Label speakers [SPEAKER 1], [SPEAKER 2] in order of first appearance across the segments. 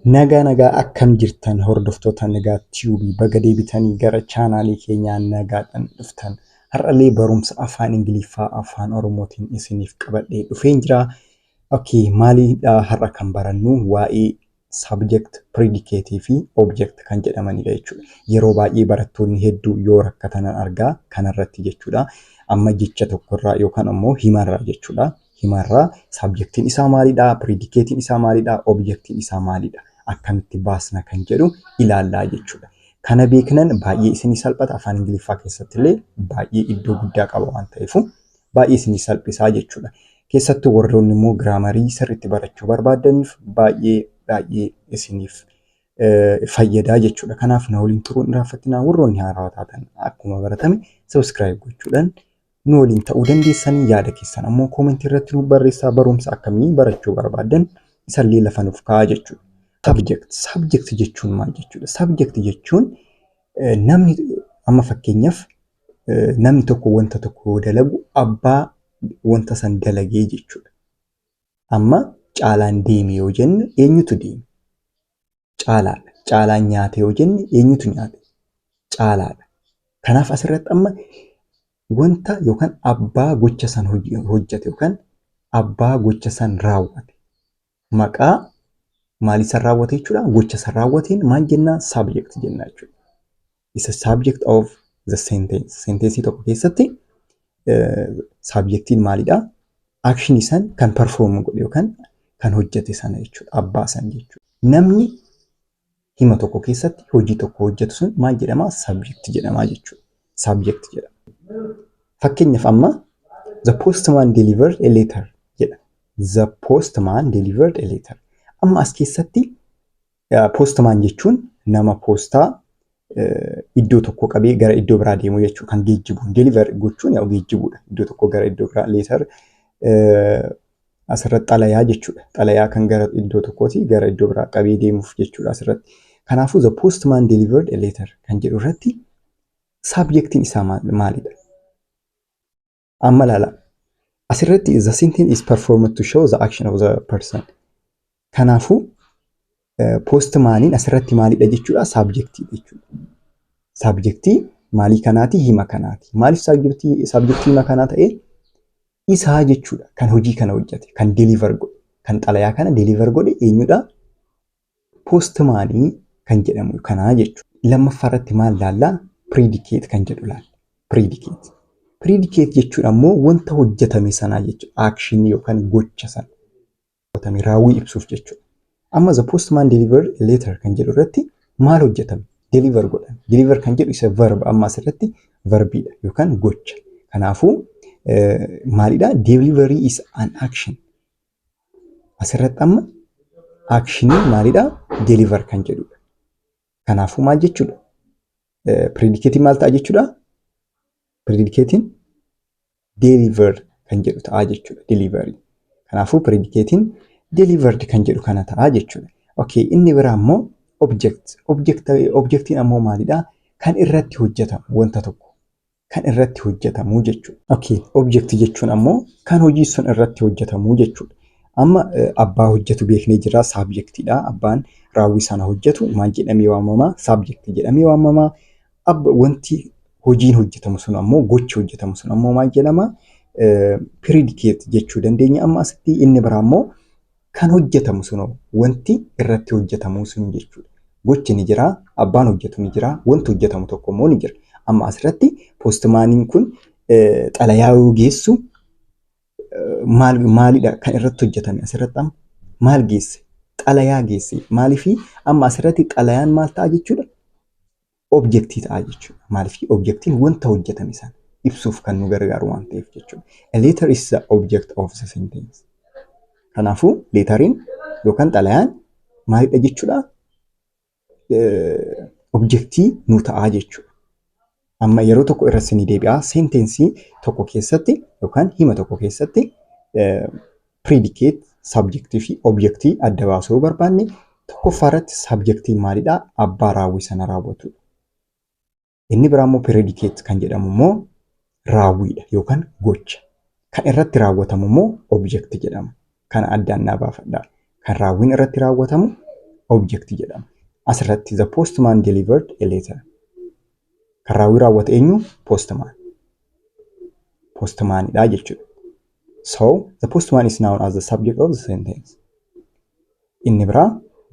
[SPEAKER 1] Nagaa akkam jirtan hordoftoota nagaa tiyuubii baga deebitanii gara chaanaalii keenyaa nagaadhaan dhuftan. Har'allee barumsa afaan Ingiliffaa afaan oromootiin isiniif qabadhee dhufeen jira. Okay, maalidha har'a kan barannu waa'ee subject, predicate fi object kan jedhamanidha jechuudha. Yeroo baay'ee barattoonni hedduu yoo rakkatan argaa kanarratti jechuudha. Amma jecha tokkorraa yookaan ammoo himarraa jechuudha. Himarraa subjectiin isaa maalidha, predicatein isaa maalidha, objectiin isaa maalidha, akkamitti baasna kan jedhu ilaallaa jechuudha. Kana beeknan baay'ee isinii salphata. Afaan Ingiliffaa keessatti illee baay'ee iddoo guddaa qaba waan ta'eef baay'ee isinii salphisaa jechuudha. Keessattuu warroonni immoo giraamarii sirriitti barachuu barbaadaniif baay'ee isiniif fayyadaa jechuudha. Kanaaf na waliin turuun hin raaffatinaa. Warroonni haarawaa taatan akkuma baratame subscribe gochuudhaan nu waliin ta'uu dandeessanii. Yaada keessan ammoo koomentii irratti nu barreessaa. Barumsa akkamii barachuu barbaadan isallee lafa nuuf kaa'aa jechuudha. Subject jechuun maal jechuudha? Subject jechuun namni amma fakkeenyaaf namni tokko wanta tokko dalagu abbaa wanta san dalagee jechuudha. Amma caalaan deeme yoo jenne eenyutu deeme? Caalaadha. Caalaan nyaate yoo jenne eenyutu nyaate? Caalaadha. Kanaaf asirratti amma wanta yookaan abbaa gocha san hojjete yookaan abbaa gocha san raawwate maqaa maali san raawwate jechuudha. Gocha san raawwateen maal jennaa? Subject jennaa jechuudha. Is a subject of the sentence. Sentensii tokko keessatti subjectiin maalidha? Action san kan perform godhe yookaan kan hojjete sana jechuudha. Abbaa san jechuudha. Namni hima tokko keessatti hojii tokko hojjetu sun maal jedhama? Subject jedhama jechuudha. Subject jedhama. Fakkeenyaaf amma the postman delivered a letter jedha. The postman delivered a letter. Amma as keessatti postman jechuun nama poostaa iddoo tokko qabee gara iddoo biraa deemu jechuudha. Kan geejjibu. Deliver gochuun yaa geejjibuudha. Iddoo tokko gara iddoo biraa. Letter asirratti xalayaa jechuudha. Xalayaa kan gara iddoo tokkooti gara iddoo biraa qabee deemuuf jechuudha asirratti. Kanaafuu the postman delivered a letter kan jedhu irratti subjectiin isaa maalidha? Amma laala. Asirratti the sentence is performed to show the action of the person. Kanaafuu postmaniin asirratti maalidha jechuudha? Subjectii jechuudha. Subjectii maalii kanaati? Hima kanaati. Maaliif subjectii hima kanaa ta'e? Isaa jechuudha. Kan hojii kana hojjete, kan deliver godhe, kan xalayaa kana deliver godhe eenyudha? Postmanii kan jedhamu kanaa jechuudha. Lammaffaa irratti maal laallaa? Predicate kan jedhu laalla. Predicate. Predicate jechuun ammoo wanta hojjetame sanaa jechuudha. Action yookaan gocha sana. Raawwii ibsuuf jechuudha. Amma the postman delivered a letter kan jedhu irratti maal hojjetame? Deliver godhan. Deliver kan jedhu isa verb amma asirratti verbiidha yookaan gocha. Kanaafuu maalidha? Delivery is an action. Asirratti amma actionii maalidha? Deliver kan jedhudha. Kanaafuu maal jechuudha? Predicate maal ta'a jechuudha? Predicatein delivered kan jedhu ta'a jechuudha. Delivery. Kanaafuu predicatein delivered kan jedhu kana ta'a jechuudha. Okay, inni biraa immoo object. Objectiin ammoo maalidha? Kan irratti hojjetamu wanta tokko. Kan irratti hojjetamu jechuudha. Okay, object jechuun ammoo kan hojii sun irratti hojjetamu jechuudha. Amma abbaa hojjetu beeknee jira. Subjectidha. Abbaan raawwii sana hojjetu maal jedhamee waamama? Subject jedhamee waamama. Wanti hojiin hojjetamu sun ammoo gochi hojjetamu sun ammoo maal jedhama? Predicate jechuu dandeenya. Amma asitti inni biraa ammoo kan hojjetamu sun wanti irratti hojjetamu sun jechuudha. Gochi ni jira, abbaan hojjetu ni jira, wanti hojjetamu tokko immoo ni jira. Amma asirratti postmaniin kun xalayaa yoo geessu maalidha kan irratti hojjetame? Asirratti amma maal geesse? Xalayaa geesse. Maaliifi amma asirratti xalayaan maal ta'a jechuudha? Objectii ta'a jechuudha. Maaliif objectiin wanta hojjetame sana ibsuuf kan nu gargaaru waan ta'eef jechuudha. A letter is the object of the sentence. Kanaafuu leetariin yookaan xalayaan maalidha jechuudha? Objectii nu ta'a jechuudha. Amma yeroo tokko irratti ni deebi'a. Sentensii tokko keessatti yookaan hima tokko keessatti predicate, subjectii fi objectii adda baasuu barbaanne tokkoffaa irratti subjectiin maalidha? Abbaa raawwii sana raawwatudha. Inni biraa immoo predicate kan jedhamu immoo raawwiidha yookaan gocha. Kan irratti raawwatamu immoo object jedhama. Kana addaan naa baafadhaa. Kan raawwiin irratti raawwatamu object jedhama. Asirratti the postman delivered a letter. Kan raawwii raawwate eenyu? Postman. Postmanidha jechuudha. So the postman is known as the subject of the sentence. Inni biraa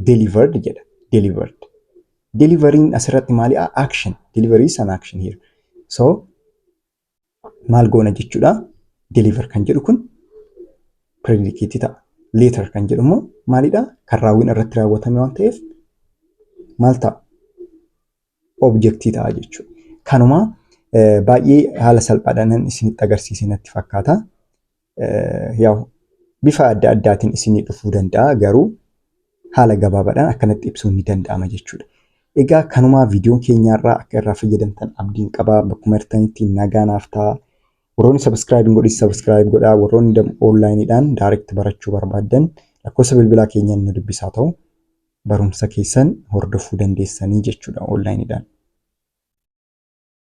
[SPEAKER 1] delivered jedha. Delivered. Delivering asirratti maali? Action. Delivery is an action here. So maal goona jechuudha? Deliver kan jedhu kun predicate ta'a. Letter kan jedhu immoo maalidha? Kan raawwiin irratti raawwatame waan ta'eef maal ta'a? Objectii ta'a jechuudha. Kanuma baay'ee haala salphaadhaan isinitti agarsiise natti fakkaata. Bifa adda addaatiin isinii dhufuu danda'a garuu haala gabaabaadhaan akkanatti ibsuun ni danda'ama jechuudha. Egaa kanumaa viidiyoon keenyaarraa akka irraa fayyadamtan abdiin qabaa. Bakkuma jirtanitti nagaanaaf ta'a. Warroonni subscribe hin godhin subscribe godhaa. Warroonni onlineidhaan direct barachuu barbaaddan lakkoofsa bilbilaa keenyaan nu dubbisaa ta'u barumsa keessan hordofuu dandeessanii jechuudha onlineidhaan.